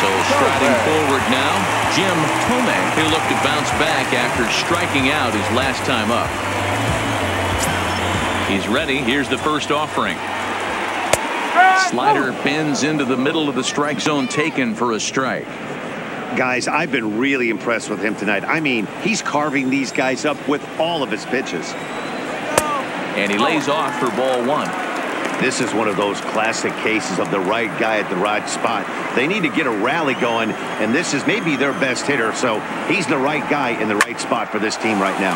So striding forward now, Jim Tomei. He'll look to bounce back after striking out his last time up. He's ready. Here's the first offering. Slider bends into the middle of the strike zone, taken for a strike. Guys, I've been really impressed with him tonight. I mean, he's carving these guys up with all of his pitches. And he lays off for ball one. This is one of those classic cases of the right guy at the right spot. They need to get a rally going, and this is maybe their best hitter, so he's the right guy in the right spot for this team right now.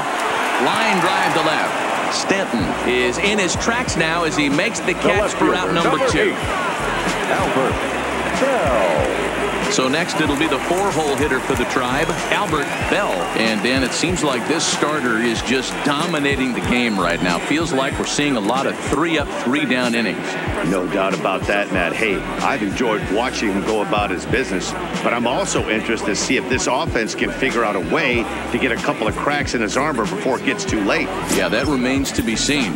Line drive to left. Stanton is in his tracks now as he makes the catch for out number 2. Albert Bell. So next it'll be the 4-hole hitter for the Tribe, Albert Bell. And Dan, it seems like this starter is just dominating the game right now. Feels like we're seeing a lot of 3-up, 3-down innings. No doubt about that, Matt. Hey, I've enjoyed watching him go about his business, but I'm also interested to see if this offense can figure out a way to get a couple of cracks in his armor before it gets too late. Yeah, that remains to be seen.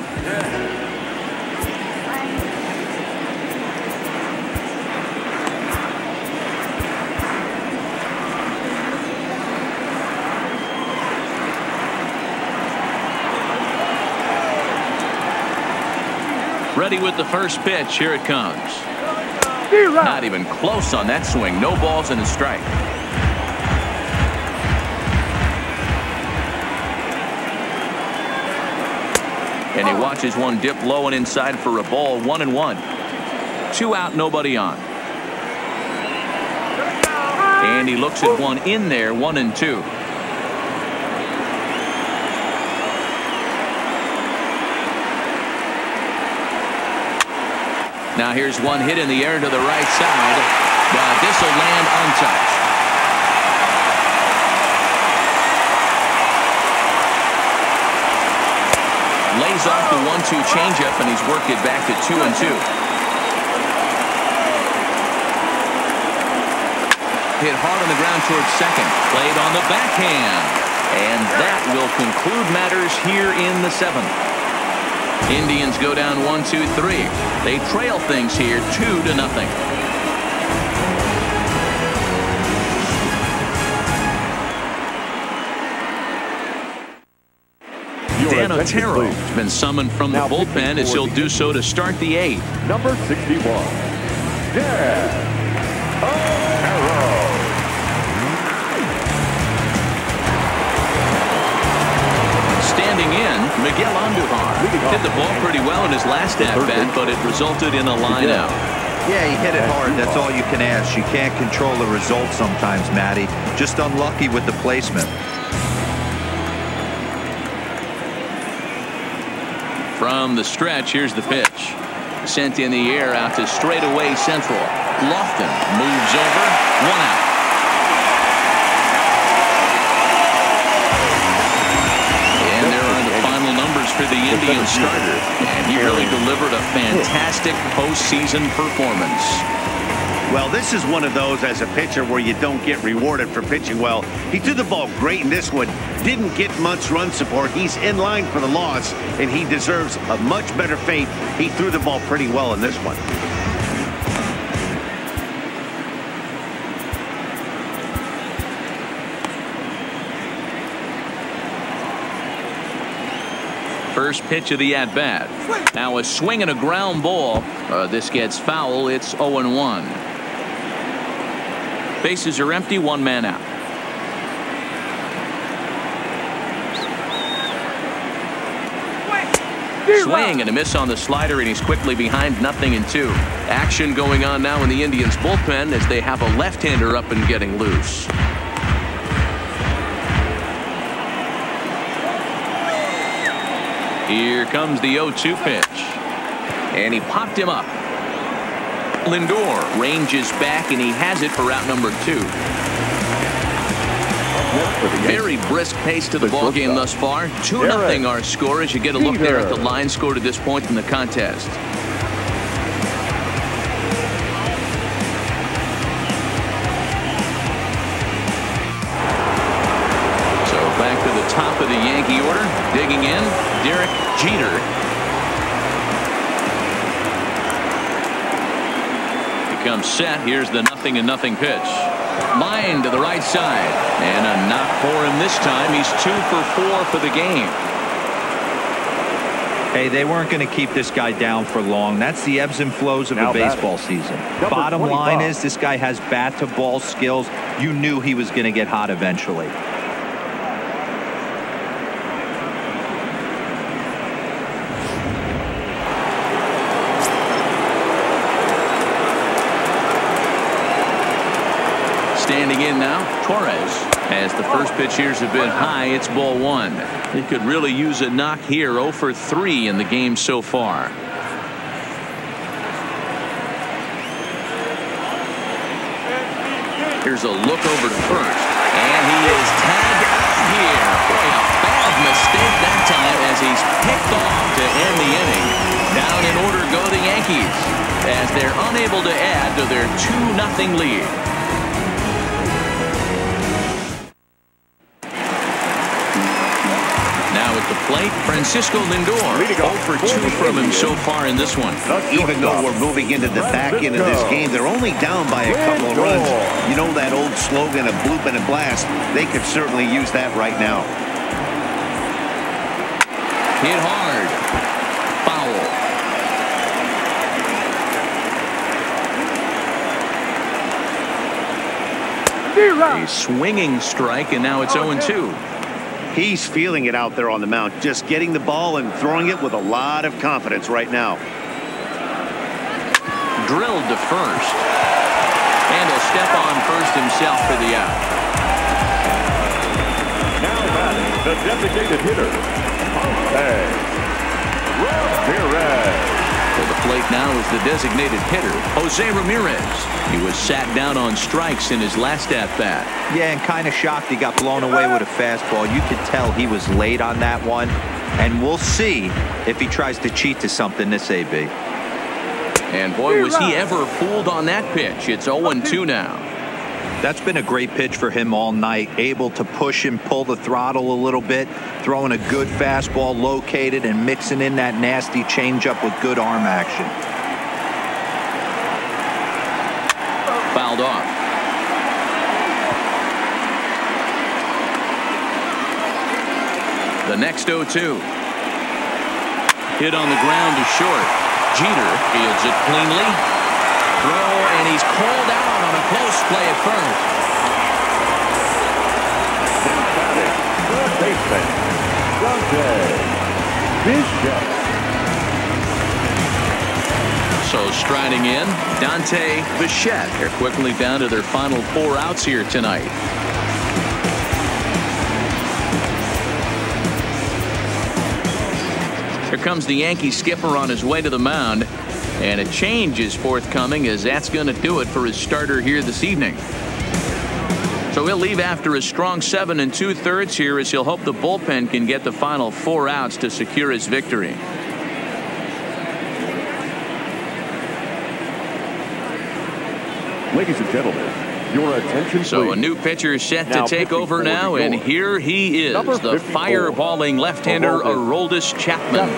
Ready with the first pitch. Here it comes. Not even close on that swing. No balls and a strike. And he watches one dip low and inside for a ball. 1-1. 2 out, nobody on. And he looks at one in there. 1-2. Now here's one hit in the air to the right side, but this will land untouched. Lays off the 1-2 changeup, and he's worked it back to 2-2. Hit hard on the ground towards second. Played on the backhand. And that will conclude matters here in the 7th. Indians go down 1-2-3. They trail things here 2-0. Dan Otero has been summoned from the bullpen as he'll do so to start the 8th. Number 61, Dan Otero. Standing in, Miguel Andujar hit the ball pretty well in his last at-bat, but it resulted in a line out. Yeah, he hit it hard. That's all you can ask. You can't control the result sometimes, Matty. Just unlucky with the placement. From the stretch, here's the pitch. Sent in the air out to straightaway central. Lofton moves over. 1 out. For the Indian starter, and he really delivered a fantastic postseason performance. Well, this is one of those as a pitcher where you don't get rewarded for pitching well. He threw the ball great in this one, didn't get much run support. He's in line for the loss, and he deserves a much better fate. He threw the ball pretty well in this one. First pitch of the at-bat. Now a swing and a ground ball. This gets foul. It's 0-1. Bases are empty. 1 man out. Swing and a miss on the slider, and he's quickly behind 0-2. Action going on now in the Indians bullpen as they have a left-hander up and getting loose. Here comes the 0-2 pitch. And he popped him up. Lindor ranges back, and he has it for out number 2. Very brisk pace to the ball game thus far. 2-0 our score as you get a look there at the line score to this point in the contest. So back to the top of the Yankee order. Digging in, Derek Jeter. He comes set. Here's the 0-0 pitch. Line to the right side, and a knock for him this time. He's 2 for 4 for the game. Hey, they weren't going to keep this guy down for long. That's the ebbs and flows of a baseball season. Bottom line is this guy has bat to ball skills. You knew he was going to get hot eventually. Standing in now, Torres. As the first pitch here's a bit high, it's ball 1. He could really use a knock here. 0 for 3 in the game so far. Here's a look over to first, and he is tagged out here. Boy, a bad mistake that time as he's picked off to end the inning. Down in order go the Yankees as they're unable to add to their 2-0 lead. Plate, Francisco Lindor. 0 for 2 from him so far in this one. Even though we're moving into the back end of this game, they're only down by a couple of runs. You know that old slogan of bloop and a blast? They could certainly use that right now. Hit hard. Foul. A swinging strike, and now it's 0-2. He's feeling it out there on the mound, just getting the ball and throwing it with a lot of confidence right now. Drilled to first. And he'll step on first himself for the out. Now batting, the designated hitter, Ramirez. To the plate now is the designated hitter, Jose Ramirez. He was sat down on strikes in his last at-bat. Yeah, and kind of shocked he got blown away with a fastball. You could tell he was late on that one. And we'll see if he tries to cheat to something this AB. And boy, was he ever fooled on that pitch. It's 0-2 now. That's been a great pitch for him all night. Able to push and pull the throttle a little bit. Throwing a good fastball located and mixing in that nasty changeup with good arm action. Fouled off. The next 0-2. Hit on the ground to short. Jeter fields it cleanly. Throw, and he's called out on a close play at first. Third baseman, Bishop. So striding in, Dante Bichette. They're quickly down to their final 4 outs here tonight. Here comes the Yankee skipper on his way to the mound. And a change is forthcoming, as that's going to do it for his starter here this evening. So he'll leave after a strong 7 2/3 here, as he'll hope the bullpen can get the final 4 outs to secure his victory. Ladies and gentlemen, your attention, So please. a new pitcher set to take over now, and here he is, the fireballing left-hander Aroldis Chapman.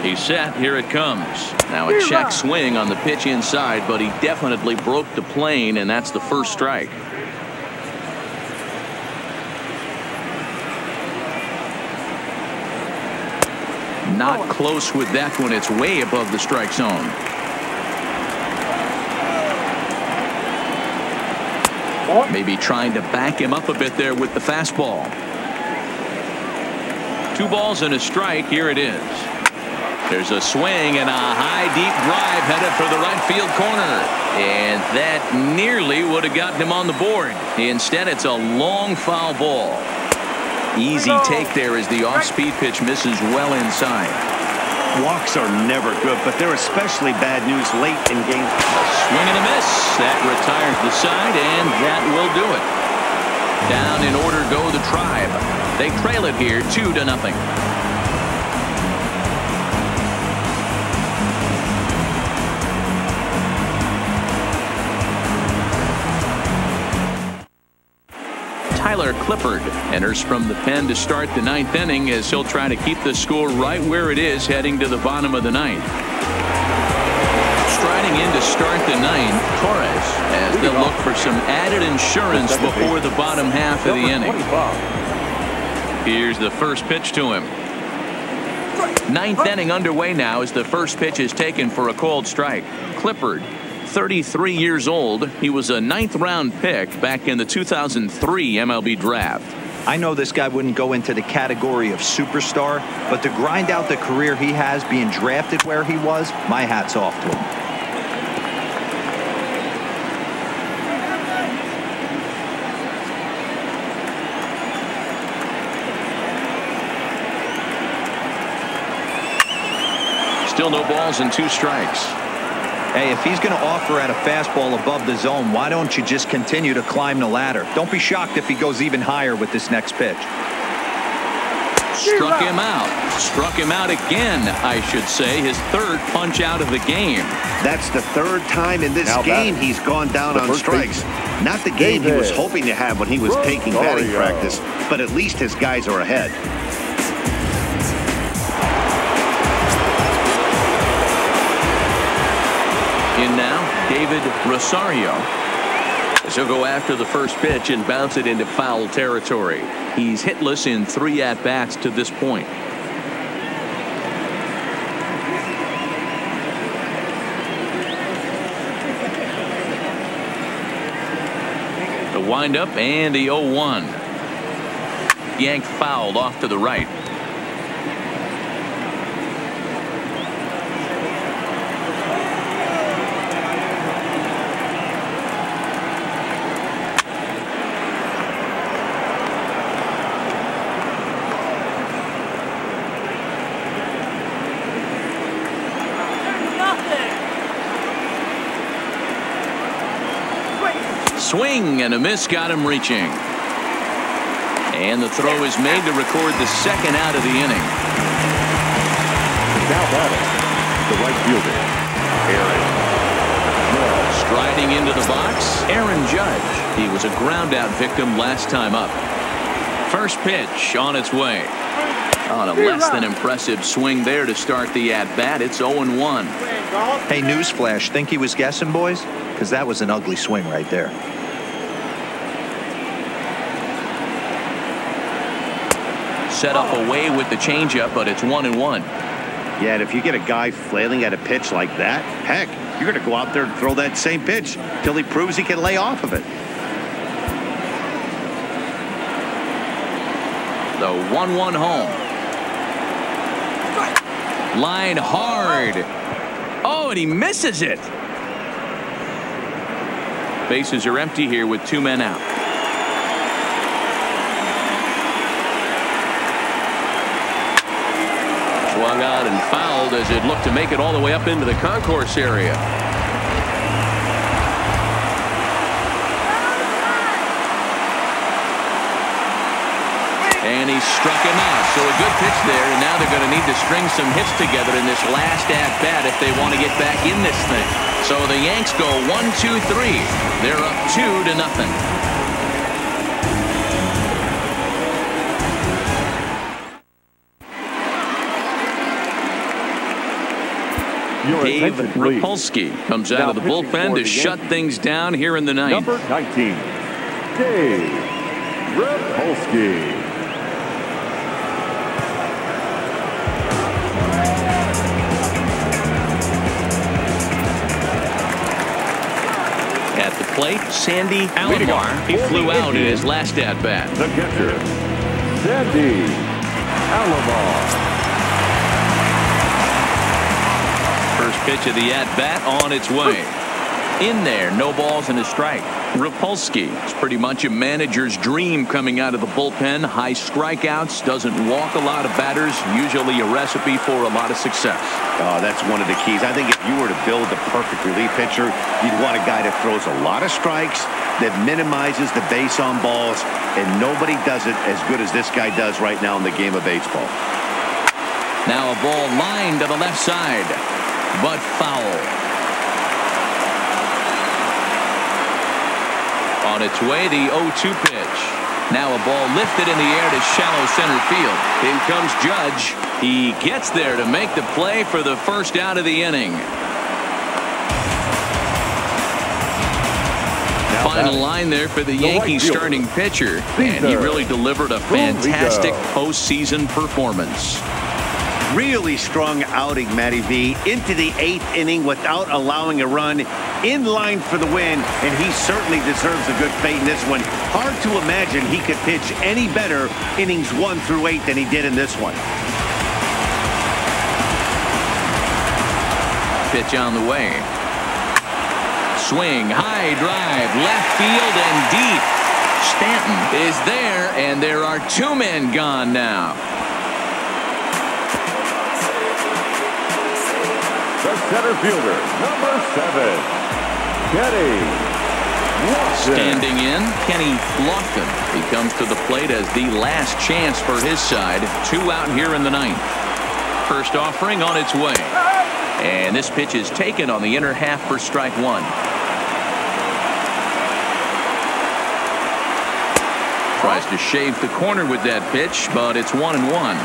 He's set. Here it comes. Now a check swing on the pitch inside, but he definitely broke the plane, and that's the first strike. Not close with that one. It's way above the strike zone. Maybe trying to back him up a bit there with the fastball. 2 balls and a strike. Here it is. There's a swing and a high, deep drive headed for the right field corner. And that nearly would have gotten him on the board. Instead, it's a long foul ball. Easy take there as the off-speed pitch misses well inside. Walks are never good, but they're especially bad news late in games. Swing and a miss. That retires the side, and that will do it. Down in order go the Tribe. They trail it here 2-0. Tyler Clippard enters from the pen to start the 9th inning as he'll try to keep the score right where it is heading to the bottom of the 9th. Striding in to start the 9th, Torres, as they'll look for some added insurance before the bottom half of the inning. Here's the first pitch to him. 9th inning underway now as the first pitch is taken for a called strike. Clippard, 33 years old. He was a 9th round pick back in the 2003 MLB draft. I know this guy wouldn't go into the category of superstar, but to grind out the career he has being drafted where he was, my hat's off to him. Still no balls and 2 strikes. Hey, if he's going to offer at a fastball above the zone, why don't you just continue to climb the ladder? Don't be shocked if he goes even higher with this next pitch. Struck him out. Struck him out again, I should say. His 3rd punch out of the game. That's the 3rd time in this game he's gone down on strikes. Not the game he was hoping to have when he was taking batting practice, but at least his guys are ahead. In now, David Rosario. As he'll go after the first pitch and bounce it into foul territory. He's hitless in 3 at-bats to this point. The windup and the 0-1. Yanked fouled off to the right. Swing and a miss got him reaching. And the throw is made to record the 2nd out of the inning. Now batting, the right fielder, Aaron. Striding into the box, Aaron Judge. He was a ground out victim last time up. First pitch on its way. On a less than impressive swing there to start the at-bat. It's 0-1. Hey, newsflash, think he was guessing, boys? Because that was an ugly swing right there. Set up away with the changeup, but it's 1-1. Yeah, and if you get a guy flailing at a pitch like that, heck, you're going to go out there and throw that same pitch till he proves he can lay off of it. The 1-1 home. Line hard. Oh, and he misses it. Bases are empty here with 2 men out. Swung out and fouled as it looked to make it all the way up into the concourse area. And he struck him out. So a good pitch there, and now they're going to need to string some hits together in this last at-bat if they want to get back in this thing. So the Yanks go 1-2-3. They're up 2-0. Dave Rapolsky comes out of the bullpen to shut things down here in the 9th. Number 19, Dave Rapolsky. At the plate, Sandy Alomar. He flew out in his last at-bat. The catcher, Sandy Alomar. pitch of the at-bat on its way. In there, no balls and a strike. Rapolsky is pretty much a manager's dream coming out of the bullpen. High strikeouts, doesn't walk a lot of batters, usually a recipe for a lot of success. Oh, that's one of the keys. I think if you were to build the perfect relief pitcher, you'd want a guy that throws a lot of strikes, that minimizes the base on balls, and nobody does it as good as this guy does right now in the game of baseball. Now a ball lined to the left side, but foul. On its way, the 0-2 pitch. Now a ball lifted in the air to shallow center field. In comes Judge. He gets there to make the play for the first out of the inning. Final line there for the Yankees starting pitcher, and he really delivered a fantastic postseason performance. Really strong outing, Matty V. Into the 8th inning without allowing a run, in line for the win, and he certainly deserves a good fate in this one. Hard to imagine he could pitch any better innings 1 through 8 than he did in this one. Pitch on the way. Swing, high drive, left field and deep. Stanton is there, and there are 2 men gone now. The center fielder, number 7, Kenny Lofton. Standing in, Kenny Lofton. He comes to the plate as the last chance for his side. 2 out here in the 9th. First offering on its way. And this pitch is taken on the inner half for strike 1. Tries to shave the corner with that pitch, but it's 1-1.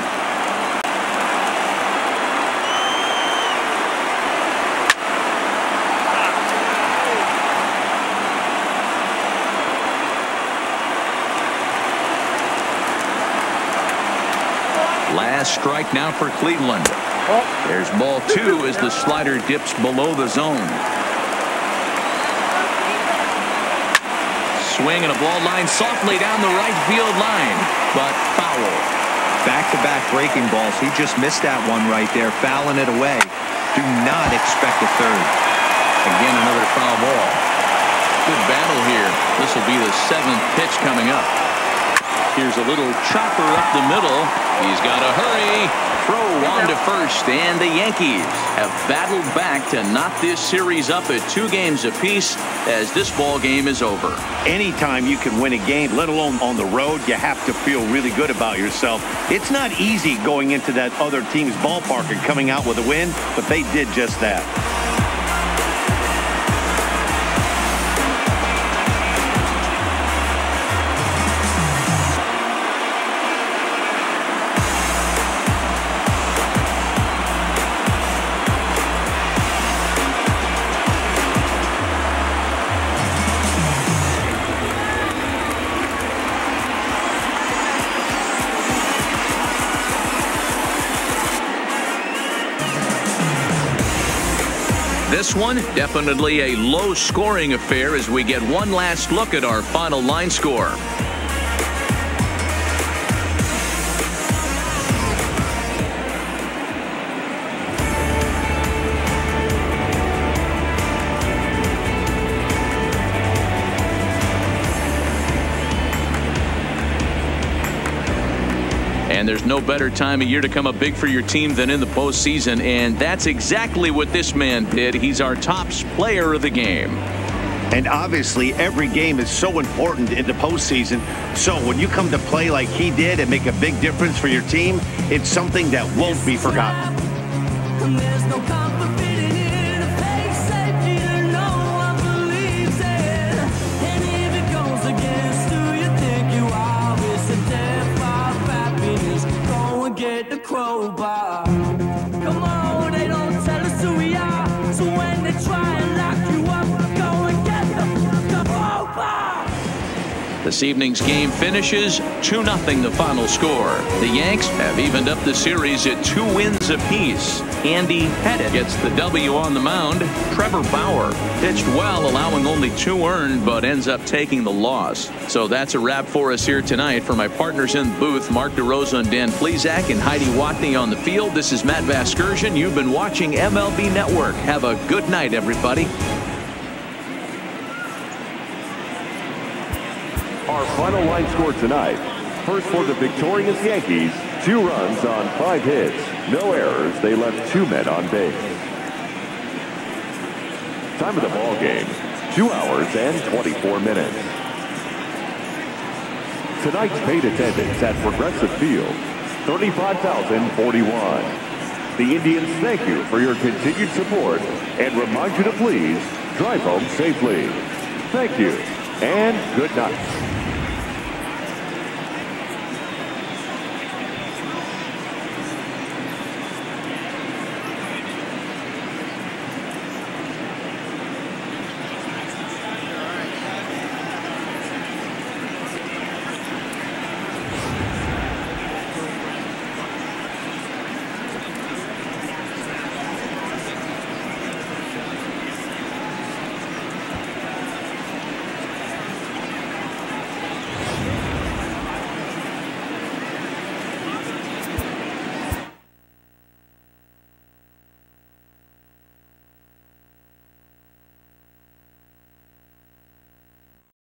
Last strike now for Cleveland. There's ball 2 as the slider dips below the zone. Swing and a ball line softly down the right field line, but foul. Back-to-back breaking balls. He just missed that one right there, fouling it away. Do not expect a third. Again, another foul ball. Good battle here. This will be the 7th pitch coming up. Here's a little chopper up the middle. He's got to hurry. Throw on to first, and the Yankees have battled back to knock this series up at 2 games apiece as this ball game is over. Anytime you can win a game, let alone on the road, you have to feel really good about yourself. It's not easy going into that other team's ballpark and coming out with a win, but they did just that. This one, definitely a low-scoring affair as we get one last look at our final line score. And there's no better time of year to come up big for your team than in the postseason, and that's exactly what this man did. He's our top player of the game. And obviously, every game is so important in the postseason. So when you come to play like he did and make a big difference for your team, it's something that won't be forgotten. Crowbar. Come on, they don't tell us who we are. So when they try and lock you up, go and get the crowbar. This evening's game finishes 2-0 the final score. The Yanks have evened up the series at 2 wins apiece. Andy Pettit gets the W on the mound. Trevor Bauer pitched well, allowing only 2 earned, but ends up taking the loss. So that's a wrap for us here tonight. For my partners in the booth, Mark DeRosa and Dan Plesac, and Heidi Watney on the field, this is Matt Vasgersian. You've been watching MLB Network. Have a good night, everybody. Our final line score tonight. First for the victorious Yankees, 2 runs on 5 hits. No errors. They left 2 men on base. Time of the ball game, 2 hours and 24 minutes. Tonight's paid attendance at Progressive Field, 35,041. The Indians thank you for your continued support and remind you to please drive home safely. Thank you and good night.